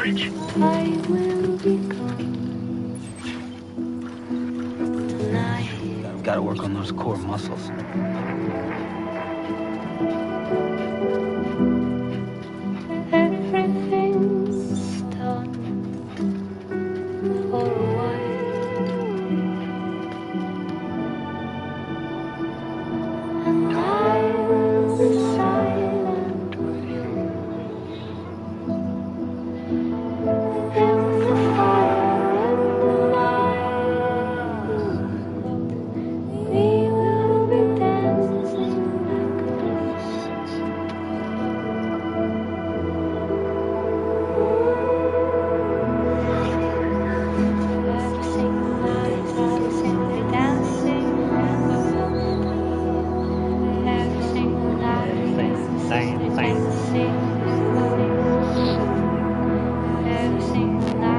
storage. I will be gone tonight. Gotta work on those core muscles. Everything's done for a while, and I will be silent with you. In the fire, in the light, we will be dancing like ghosts. Every single night, every single dancing, every single night, every single dancing, every single night,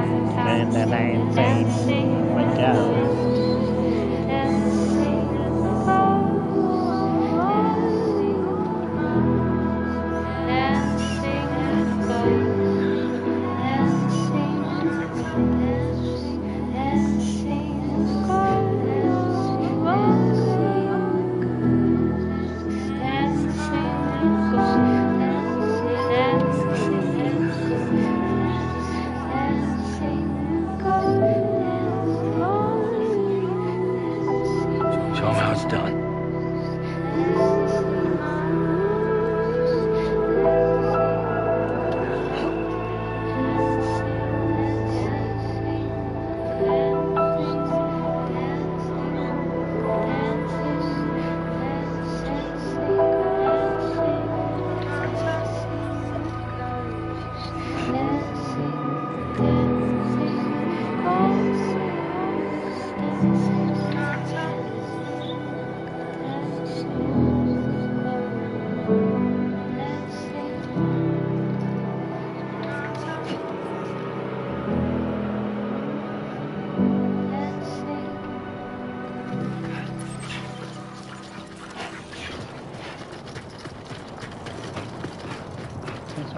every single dancing, Show 'em how it's done.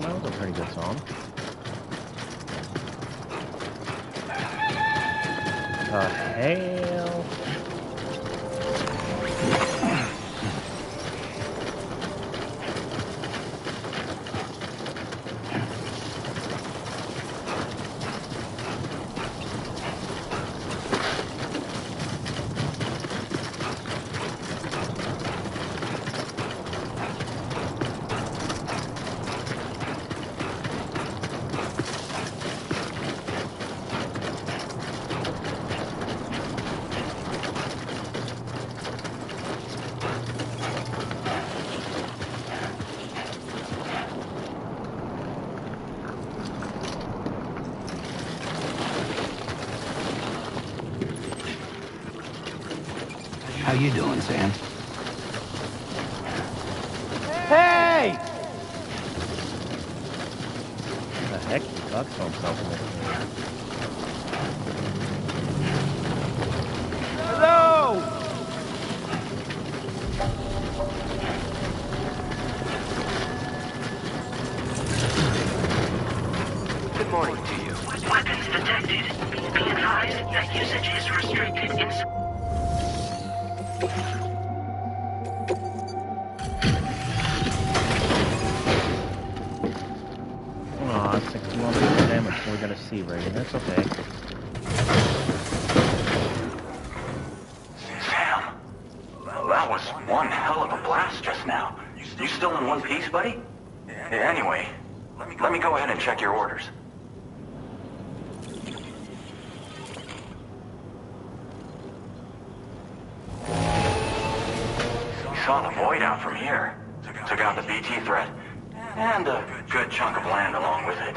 That was a pretty good song. The hell? How you doing, Sam? Hey! The heck? He talks to himself in this game. Hello! Good morning to you. Weapons detected. Be advised that usage is restricted in... Aw, 61 people damage before we got a C rating. That's okay. Sam, that was one hell of a blast just now. You still in one piece, buddy? Anyway, let me go ahead and check your orders. Saw the void out from here. Took out the BT threat. And a good chunk of land along with it.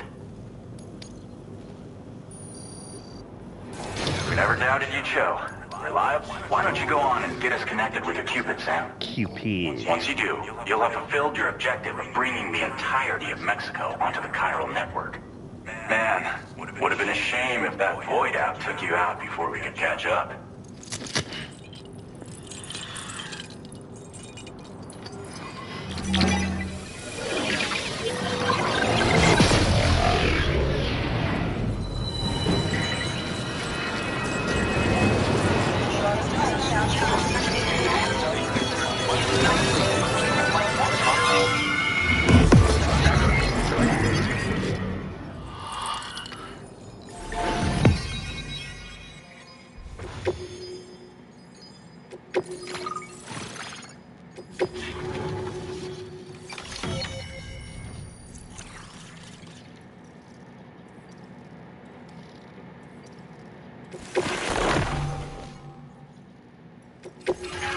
We never doubted you'd show. Reliable? Why don't you go on and get us connected with your Cupid, Sam? QP. Once you do, you'll have fulfilled your objective of bringing the entirety of Mexico onto the chiral network. Man, would have been a shame if that void app took you out before we could catch up.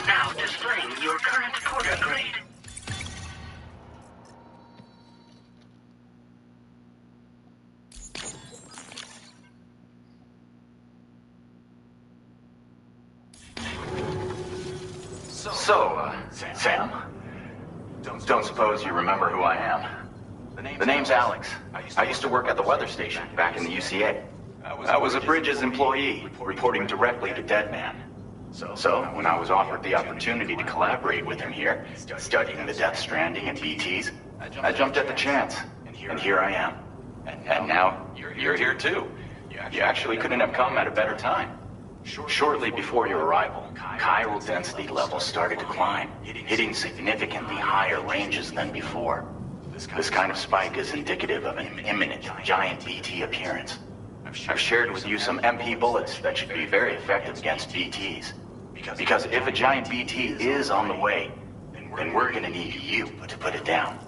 Now displaying your current portal grade. So, Sam, don't suppose you remember who I am? The name's Alex. I used to work at the weather station back in the UCA. I was a Bridges employee, reporting directly to Deadman. So, when I was offered the opportunity to collaborate with him here, studying the Death Stranding and BTs, I jumped at the chance, and here I am. And now, you're here too. You actually couldn't have come at a better time. Shortly before your arrival, chiral density levels started to climb, hitting significantly higher ranges than before. This kind of spike is indicative of an imminent giant BT appearance. I've shared with you some MP bullets that should be very effective against BTs. Because if a giant BT is on the way, then we're gonna need you to put it down.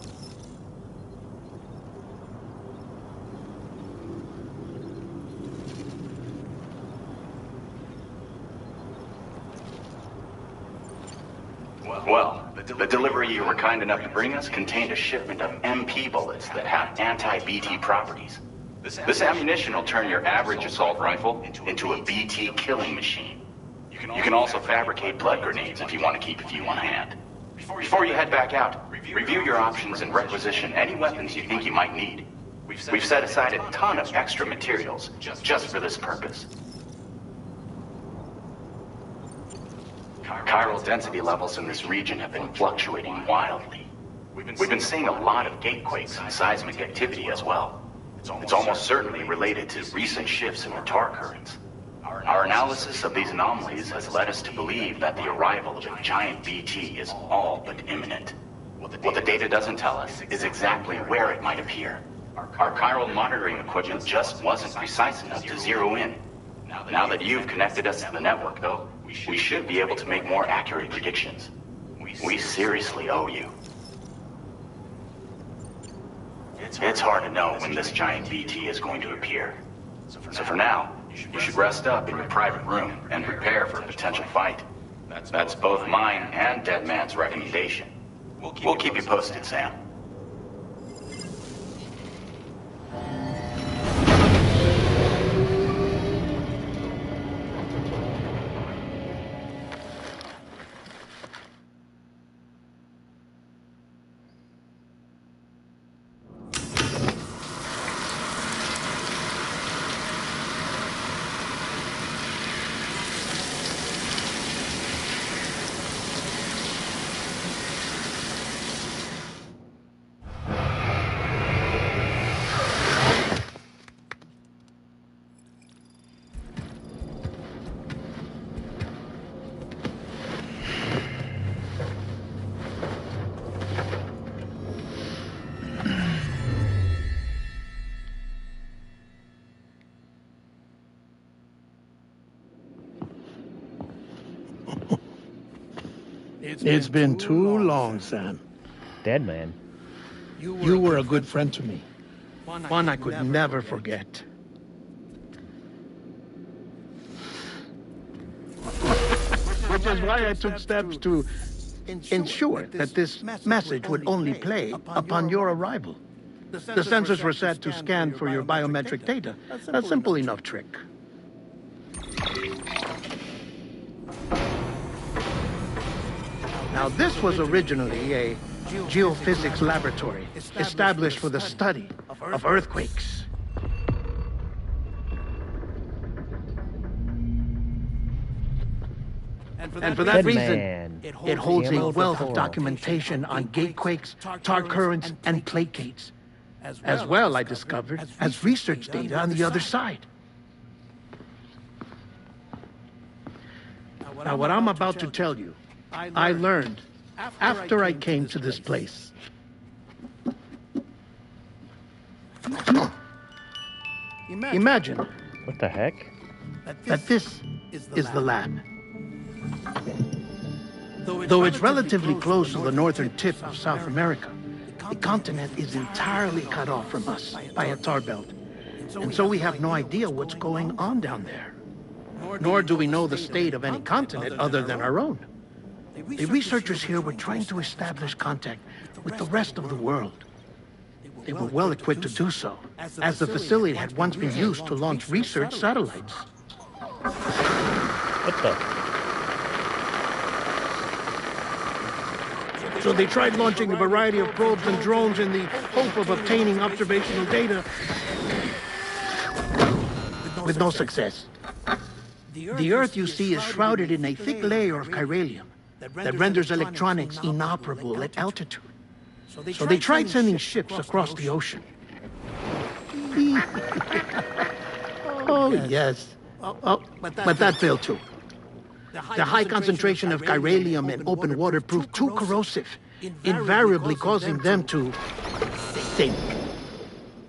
Well, the delivery you were kind enough to bring us contained a shipment of MP bullets that have anti-BT properties. This ammunition will turn your average assault rifle into a BT killing machine. You can also fabricate blood grenades if you want to keep a few on hand. Before you head back out, review your options and requisition any weapons you think you might need. We've set aside a ton of extra materials just for this purpose. Chiral density levels in this region have been fluctuating wildly. We've been seeing a lot of gatequakes and seismic activity as well. It's almost certainly related to recent shifts in the tar currents. Our analysis of these anomalies has led us to believe that the arrival of a giant BT is all but imminent. What the data doesn't tell us is exactly where it might appear. Our chiral monitoring equipment just wasn't precise enough to zero in. Now that you've connected us to the network, though, we should be able to make more accurate predictions. We seriously owe you. It's hard to know when this giant BT is going to appear. So for now, you should rest up in your private room and prepare for a potential fight. That's both mine and Deadman's recommendation. We'll keep you posted, Sam. It's been too long, Sam. Deadman. You were a good friend to me. One I could never forget. Which is why I took steps to ensure that this message would only play upon your arrival. The sensors were set to scan for your biometric data. A simple enough trick. Now, this was originally a geophysics laboratory established for the study of earthquakes. And for that reason, it holds a wealth of documentation on gatequakes, tar currents, and placates. As well, I discovered, as research data on the other side. Now, what I'm about to tell you, I learned after I came to this place. Imagine. What the heck? That this is the lab. Though it's relatively close to the northern tip of South America, the continent is entirely cut off from us by a tar belt. And so we have no idea what's going on down there. nor do we know the state of any continent other than our own. The researchers here were trying to establish contact with the rest of the world. They were well equipped to do so, as the facility had once been used to launch research satellites. What the? So they tried launching a variety of probes and drones in the hope of obtaining observational data, with no success. The Earth, you see, is shrouded in a thick layer of chiralium that renders electronics inoperable at altitude. So they tried sending ships across the ocean. Oh, yes. Oh, but that failed too. The high concentration of chiralium in open water proved too corrosive, invariably causing them to sink.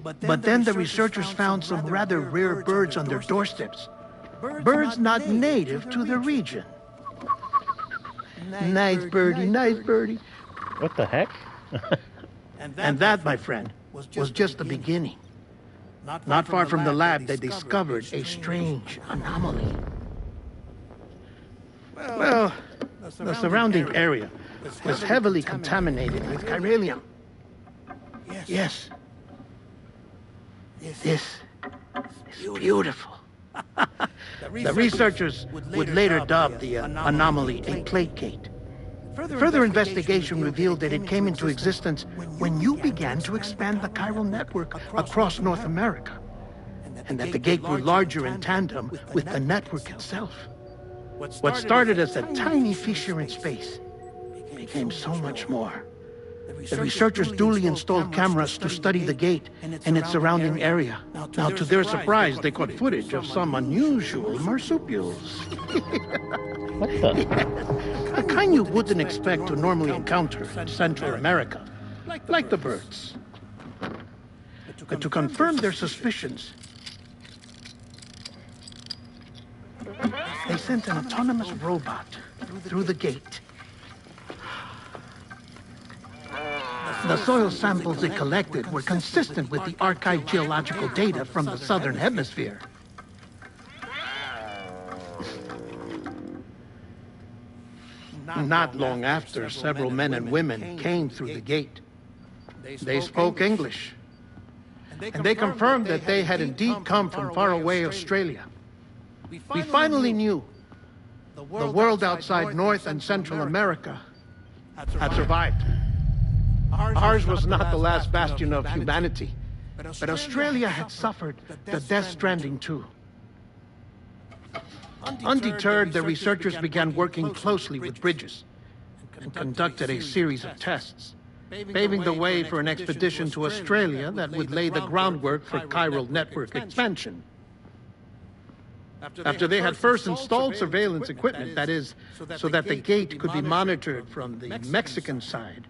But then the researchers found some rather rare birds on their doorsteps. Birds not native to the region. Nice birdie, nice birdie. What the heck? And that, my friend, was just the beginning. Not far from the lab, they discovered a strange anomaly. Well, the surrounding area was heavily contaminated with chiralium. Yes. This is beautiful. The researchers would later dub the anomaly a plate gate. Further investigation revealed that it came into existence when you began to expand the chiral network across North America, and that the gate grew larger in tandem with the network itself. What started as a tiny fissure in space became so much more. The researchers duly installed cameras to study the gate and its surrounding area. Now, to their surprise, they caught footage of some unusual marsupials. What the? A kind you wouldn't expect to normally encounter in Central America, like the birds. But to confirm their suspicions, they sent an autonomous robot through the gate. The soil samples it collected were consistent with the archived geological data from the southern hemisphere. Not long after, several men and women came through the gate. They spoke English, and they confirmed that they had indeed come from faraway Australia. We finally knew the world outside North and Central America had survived. Ours was not the last bastion of humanity, but Australia had suffered the death stranding too. Undeterred, the researchers began working closely with Bridges and conducted a series of tests, paving the way for an expedition to Australia that would lay the groundwork for chiral network expansion. After they had first installed surveillance equipment, that is, so that the gate could be monitored from the Mexican side,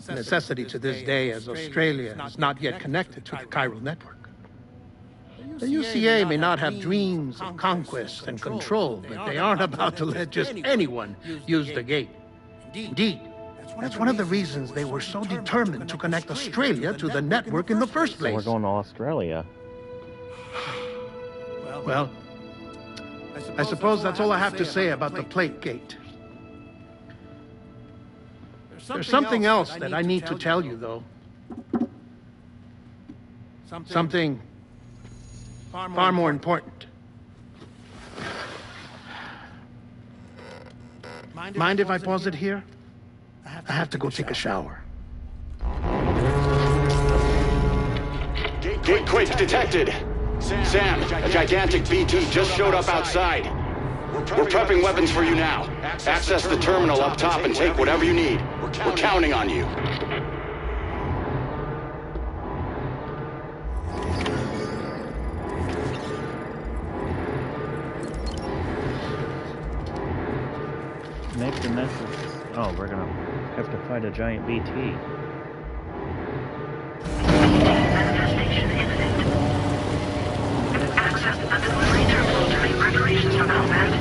a necessity to this day as Australia is not yet connected to the chiral network. The UCA may not have dreams of conquest and control, but they aren't about to let just anyone use the gate. Indeed, that's one of the reasons they were so determined to connect Australia to the network in the first place. So we're going to Australia. Well, I suppose that's all I have to say about the plate gate. There's something else that I need to tell you, though. Something far more important. Mind if I pause it here? I have to go take a shower. Gate quake detected. Sam, a gigantic BT just showed up outside. We're prepping weapons for you now. Access the terminal up top and take whatever you need. We're counting on you. Make the message. Oh, we're gonna have to fight a giant BT. Manifestation imminent. Access the delivery terminal to make preparations for combat.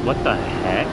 What the heck?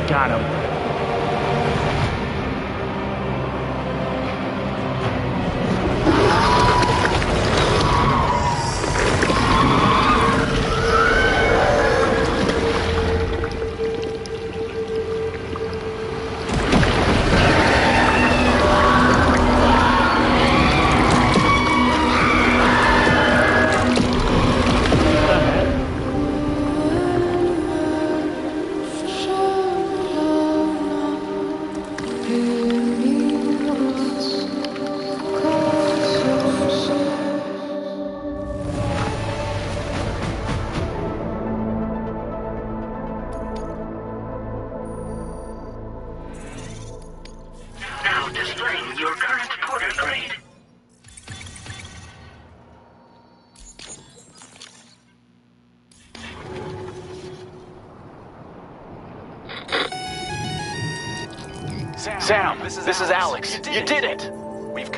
Got him. Now displaying your current porter grade. Sam, this is Alex. You did it!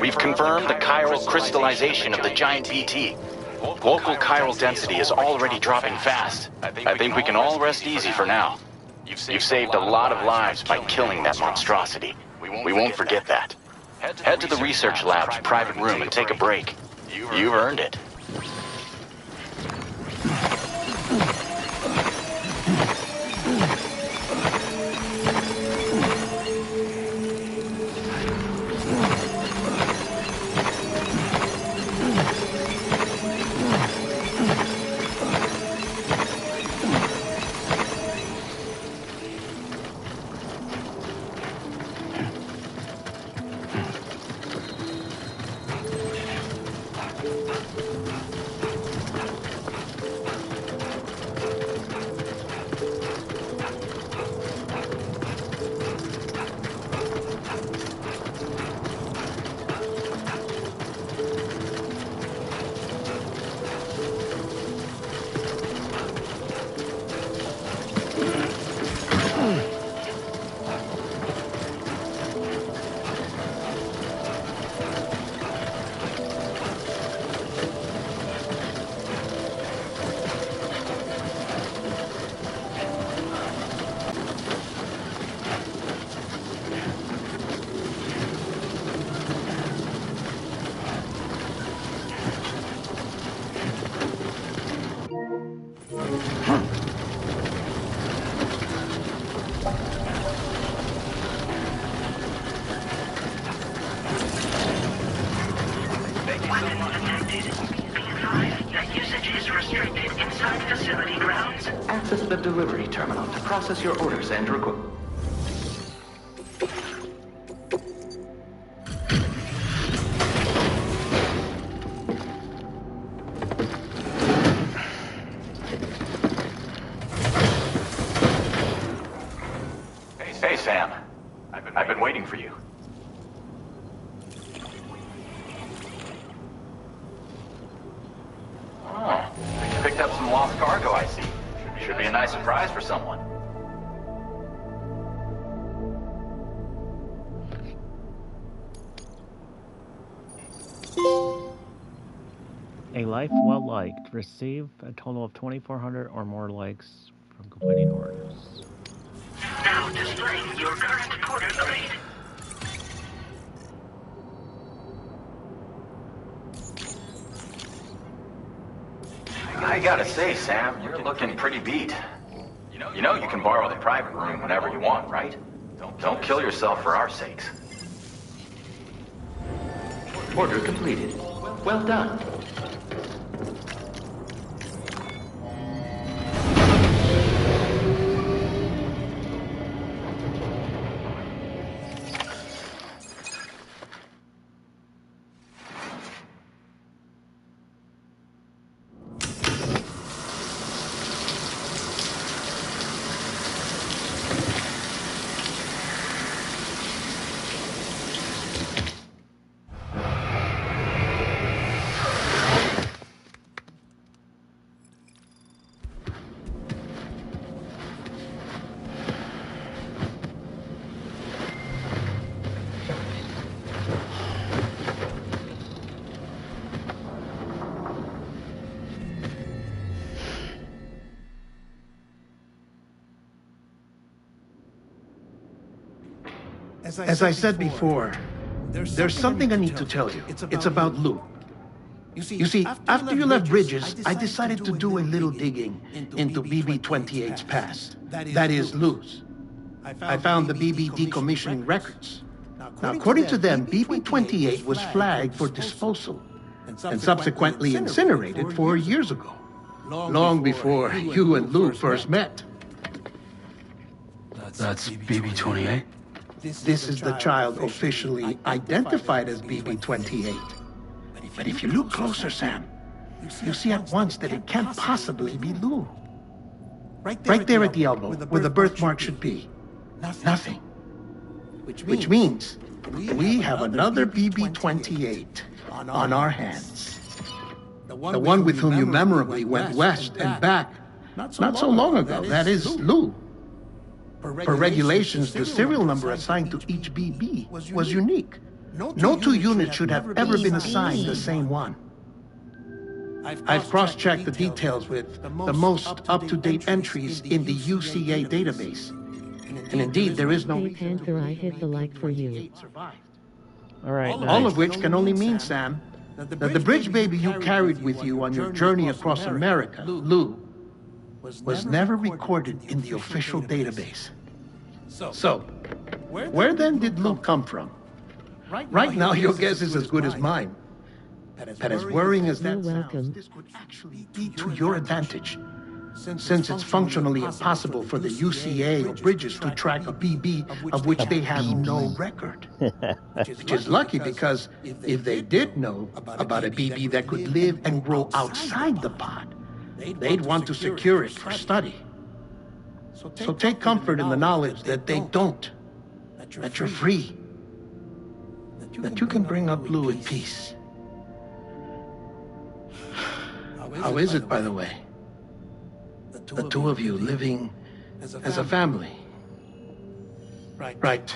We've confirmed the chiral crystallization of the giant BT. Local chiral density is already dropping fast. I think we can all rest easy for now. You've saved a lot of lives by killing that monstrosity. We won't forget that. Head to the research lab's private room and take a break. You've earned it. the delivery terminal to process your orders and request. Hey, Sam. I've been waiting for you. Oh, you picked up some lost cargo, I see. Should be a nice surprise for someone. A life well liked. Receive a total of 2,400 or more likes from completing orders. Now displaying your current order grade. I gotta say, Sam, you're looking pretty beat. You know you can borrow the private room whenever you want, right? Don't kill yourself for our sakes. Order completed. Well done. As I said before, there's something I need to tell you. It's about Lou. You see, after you left Bridges, I decided to do a little digging into BB-28's past. That is, Lou's. I found the BB decommissioning records. Now, according to them, BB-28 was flagged for disposal and subsequently incinerated 4 years ago, long before you and Lou first met. That's BB-28? This is the child officially identified as BB-28. But if you look closer, Sam, you see at once that it can't possibly be Lou. Right there at the elbow, where the birthmark should be. Nothing. Which means we have another BB-28 on our hands. The one with whom you memorably went west and back not so long ago. That is Lou. Per regulations, the serial number assigned to each BB was unique. No two units should have ever been assigned the same one. I've cross-checked the details with the most up-to-date entries in the UCA database. And indeed, there is no Hey, Panther, I hit the like for you. All right, All of which can only mean, Sam, that the bridge baby you carried with you on your journey across America, Lou, was never recorded in the official database. So, where then did Lou come from? Right now, your guess is as good as mine. But as worrying as that sounds, this could actually be to your advantage, since it's functionally impossible for the UCA or Bridges to track a BB of which they have no record. Which is lucky, because if they did know about a BB that could live and grow outside the pod, they'd want to secure it for study. So take comfort in the knowledge that they don't, that you're free, that you can bring up Lou in peace. How is it, by the way? The two of you living as a family. Right.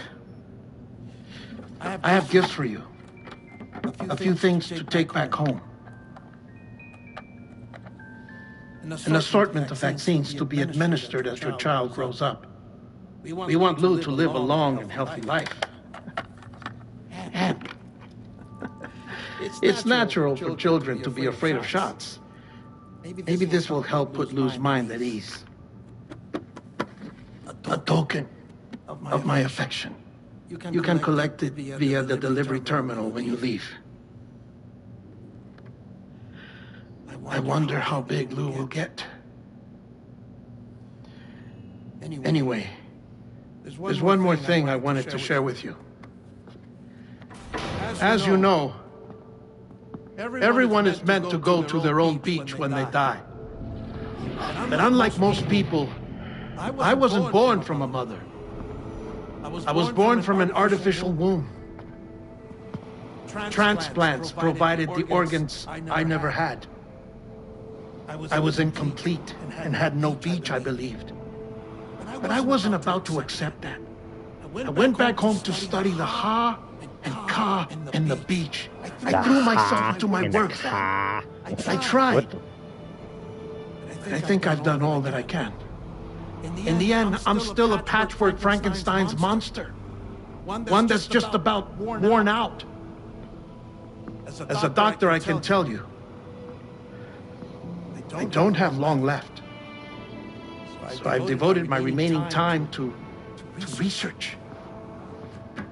I have gifts for you. A few things to take back home. An assortment of vaccines to be administered as your child grows up. We want Lou to live a long and healthy life. And it's natural for children to be afraid of shots. Maybe this will help put Lou's mind at ease. A token of my affection. You can collect it via the delivery terminal when you leave. I wonder how big Lou will get. Anyway, there's one more thing I wanted to share with you. As you know, everyone is meant to go to their own beach when they die. But unlike most people, I wasn't born from a mother. I was born from an artificial womb. Transplants provided the organs I never had. I was incomplete and had no beach, I believed. But I wasn't about to accept that. I went back home to study the Ha and Ka and the beach. I threw myself into my work. I tried. I think I've done all that I can. In the end, I'm still a patchwork Frankenstein's monster. One that's just about worn out. As a doctor, I can tell you, I don't have long left. So I've devoted my remaining time to research.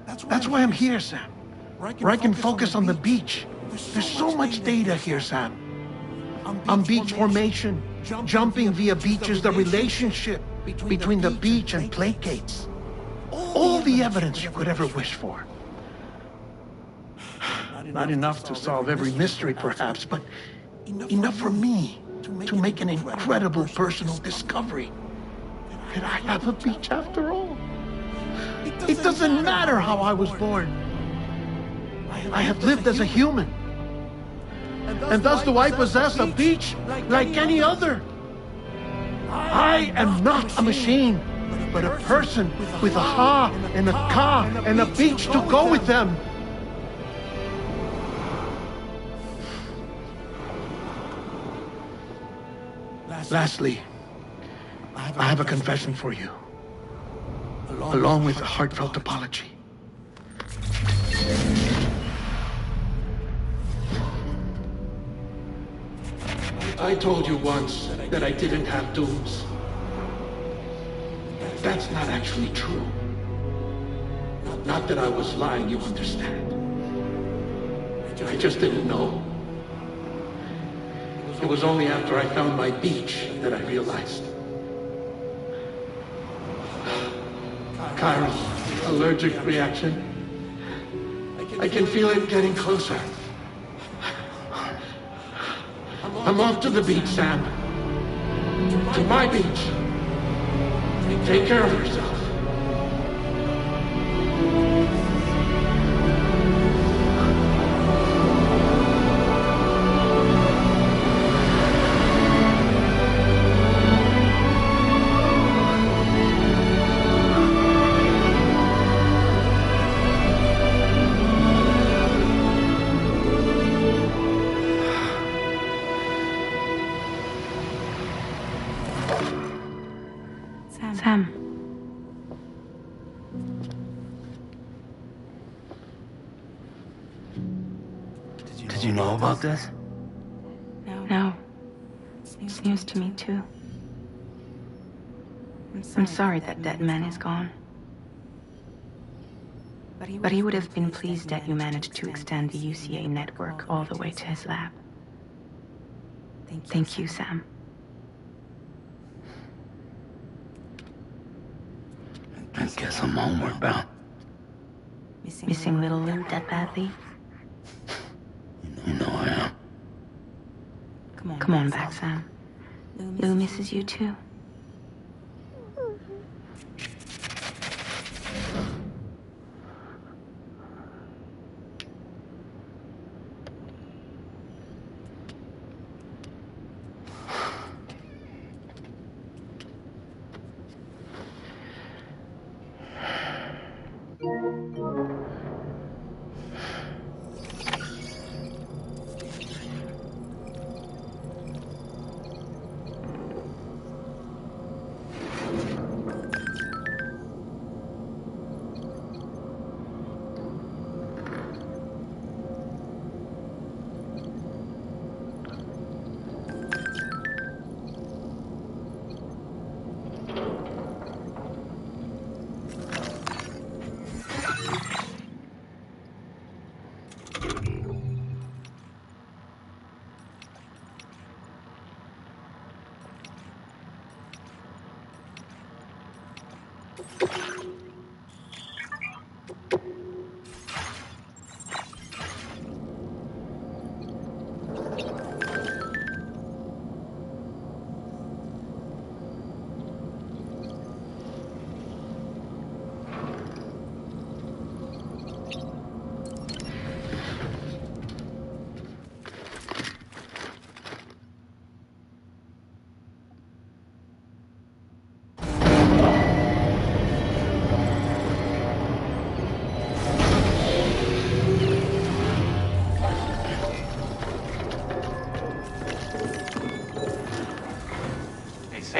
That's why I'm here, Sam. Where I can focus on the beach. There's so much data here, Sam. On beach formation, jumping via beaches, the relationship between the beach and placates. All the evidence you could ever wish for. Not enough to solve every mystery, perhaps, but enough for me to make an incredible personal discovery. That I have a beach after all. It doesn't matter how I was born. I have lived as a human. And thus do I possess a beach like any other. I am not a machine, but a person with a Ha and a Ka and a beach to go with them. Lastly, I have a confession for you, along with a heartfelt apology. I told you once that I didn't have dooms. That's not actually true. Not that I was lying, you understand. I just didn't know. It was only after I found my beach that I realized. Chiral allergic reaction. I can feel it getting closer. I'm off to the beach, Sam. To my beach. Take care of yourself. Sam. Did you know about this? No. It's news to me, too. I'm sorry that dead man is gone. But he would have been pleased that you managed to extend the UCA network all the way to his lab. Thank you, Sam. I guess I'm homeward bound. Missing little Lou that badly? You know I am. Come on back, Sam. Lou misses you too.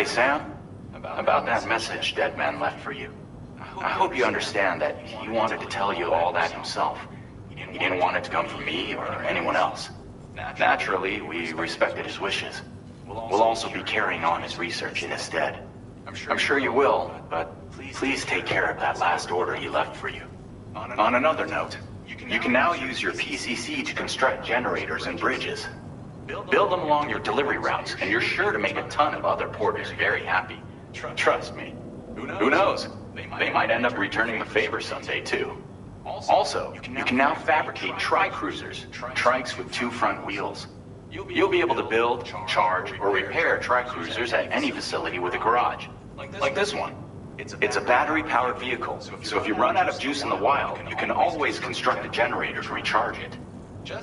Hey, Sam? About that message Deadman left for you. I hope you understand that he wanted to tell you all that himself. He didn't want it to come from me or anyone else. Naturally, we respected his wishes. We'll also be carrying on his research in his stead. I'm sure you will, but please take care of that last order he left for you. On another note, you can now use your PCC to construct generators and bridges. Build them along your delivery routes, and you're sure to make a ton of other porters very happy. Trust me. Who knows? They might end up returning the favor someday, too. Also, you can now fabricate tri-cruisers, trikes with 2 front wheels. You'll be able to build, charge, or repair tri-cruisers at any facility with a garage. Like this one. It's a battery-powered vehicle, so if you run out of juice in the wild, you can always construct a generator to recharge it.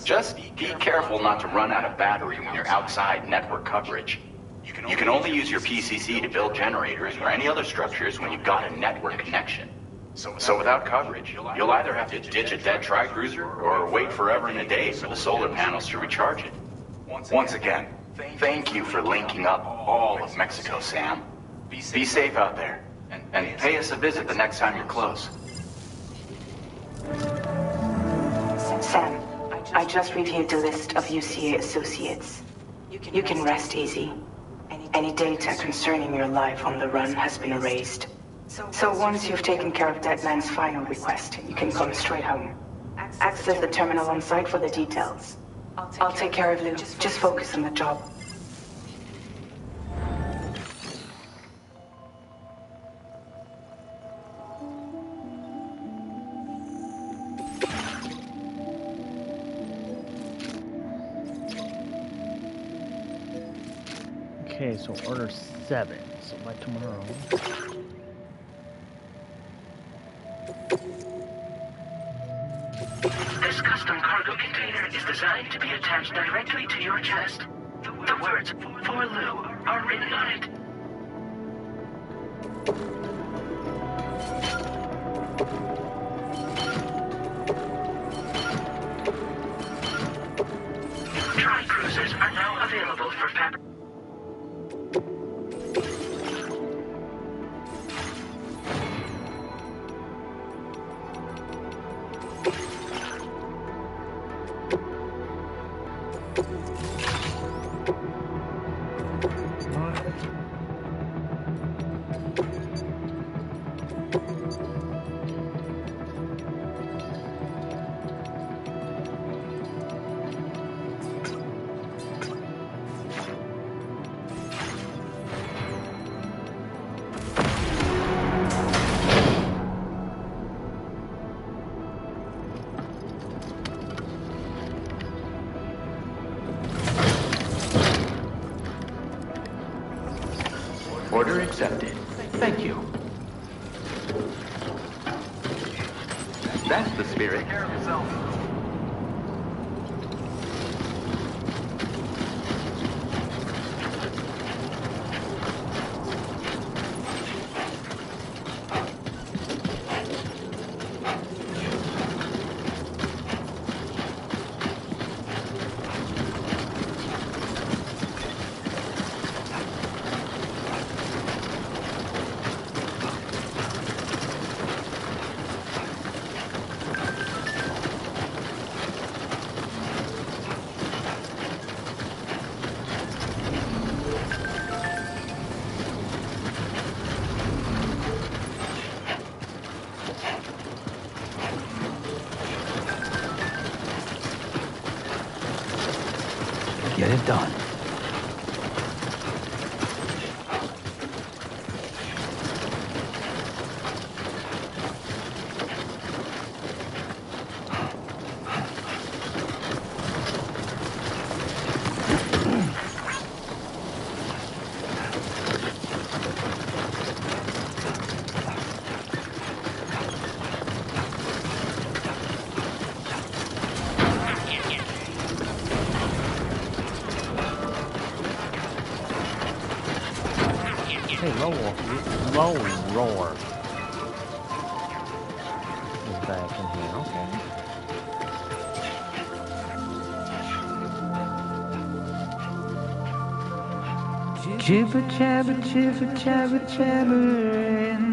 Just be careful not to run out of battery when you're outside network coverage. You can only use your PCC to build generators or any other structures when you've got a network connection. So without coverage, you'll either have to ditch a dead tri-cruiser or wait forever and a day for the solar panels to recharge it. Once again, thank you for linking up all of Mexico, Sam. Be safe out there, and pay us a visit the next time you're close. Sam, I just reviewed the list of UCA associates. You can rest easy. Any data concerning your life on the run has been erased. So once you've taken care of Deadman's final request, you can come straight home. Access the terminal on site for the details. I'll take care of Lou. Just focus on the job. Okay, so order 7. So by tomorrow. This custom cargo container is designed to be attached directly to your chest. The words "For Lou" are written on it. Tri-cruisers are now available for fabric. Order accepted. Thank you. That's the spirit. Take care of yourself. Get it done. Hey, low roar is back in here. Okay. Jibber jabber, jibber jabber, jabbering.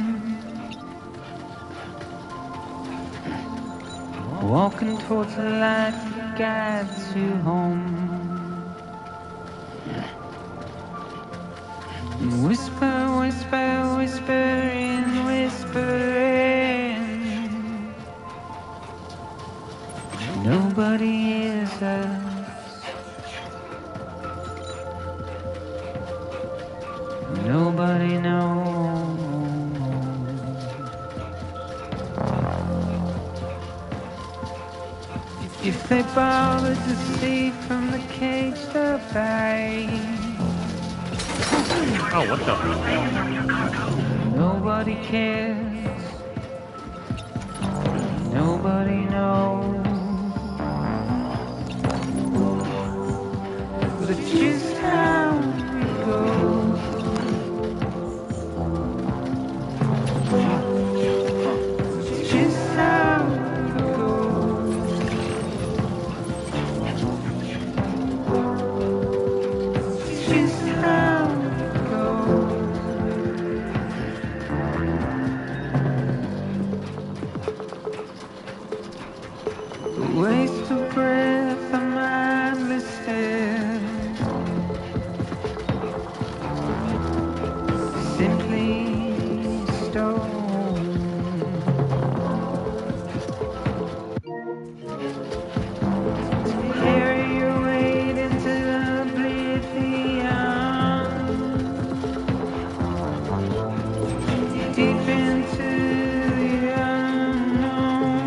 Walking towards the light that guides you home. Whisper, whisper, whispering, whispering. Nobody hears us. Nobody knows. If they bother to see from the cage they'll bite. Oh, what the? Nobody cares. Nobody knows. But it's just how it goes. It's just how it goes. It's just how it goes. Waste of breath, a mindless stare. Simply stone. Carry your weight into the oblivion. Deep into the unknown.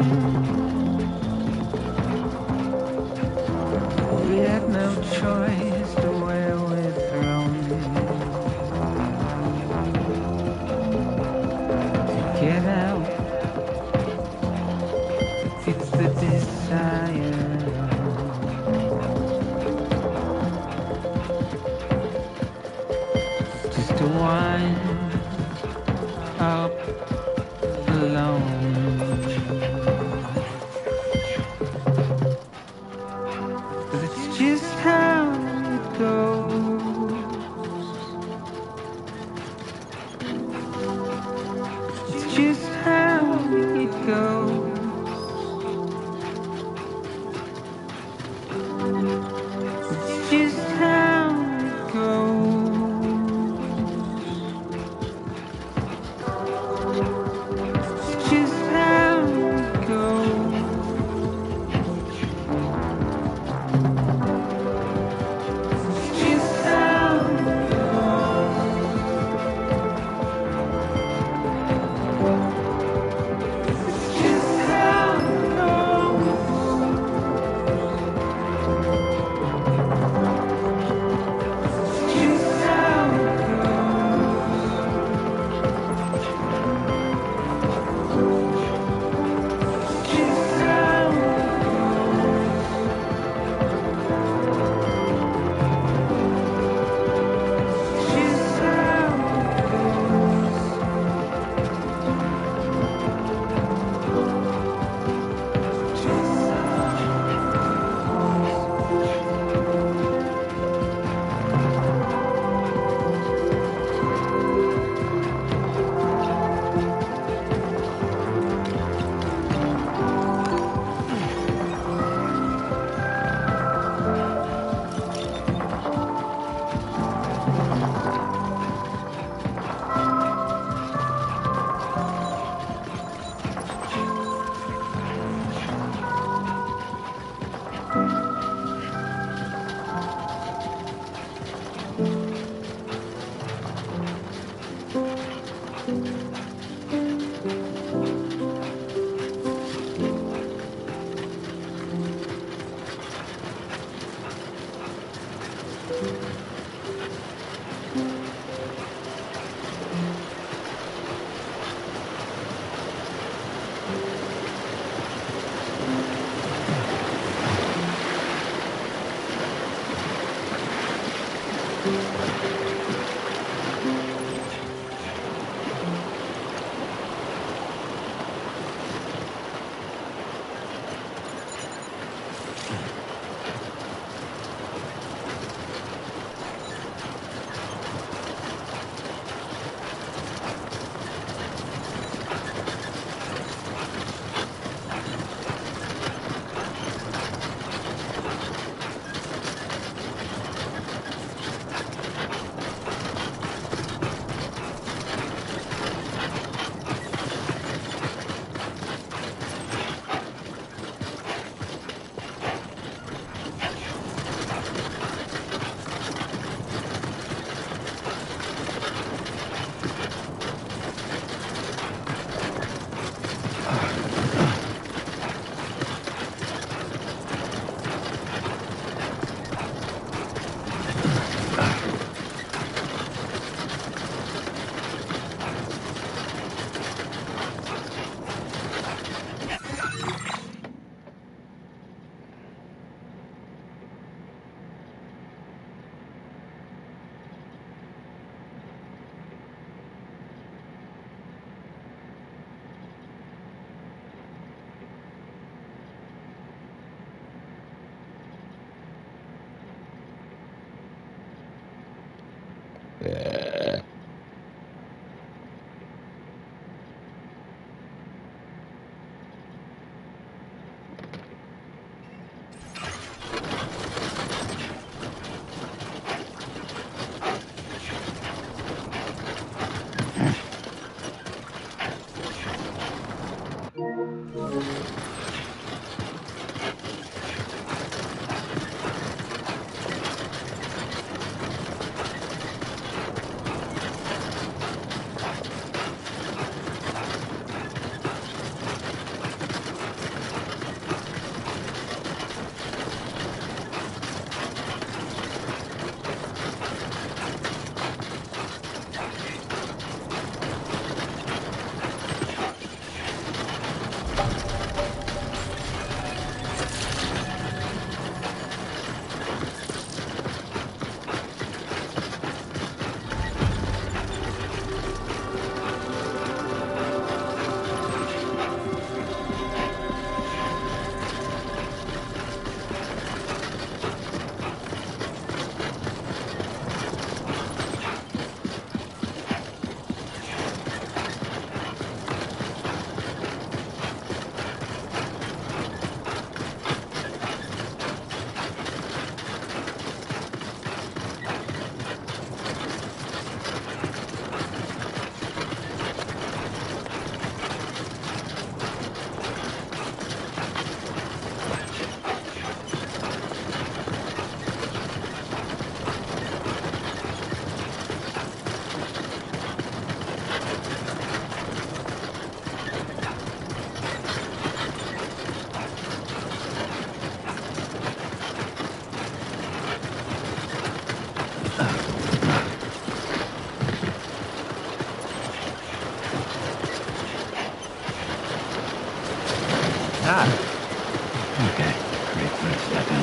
Okay, great. Let's step in.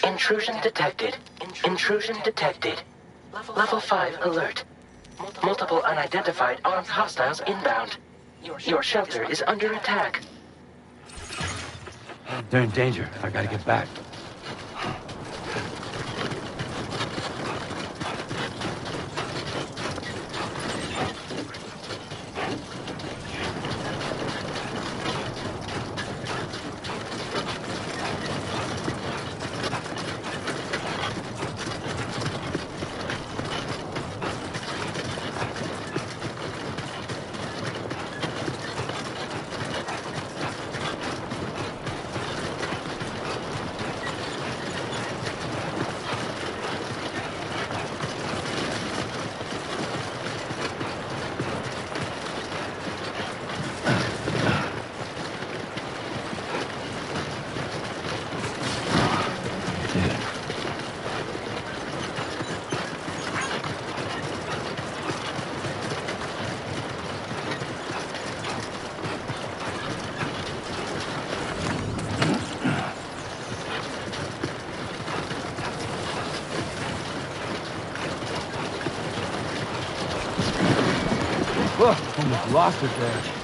Intrusion detected. Intrusion detected. Level 5 alert. Multiple unidentified armed hostiles inbound. Your shelter is under attack. They're in danger. I gotta get back. Almost lost it there.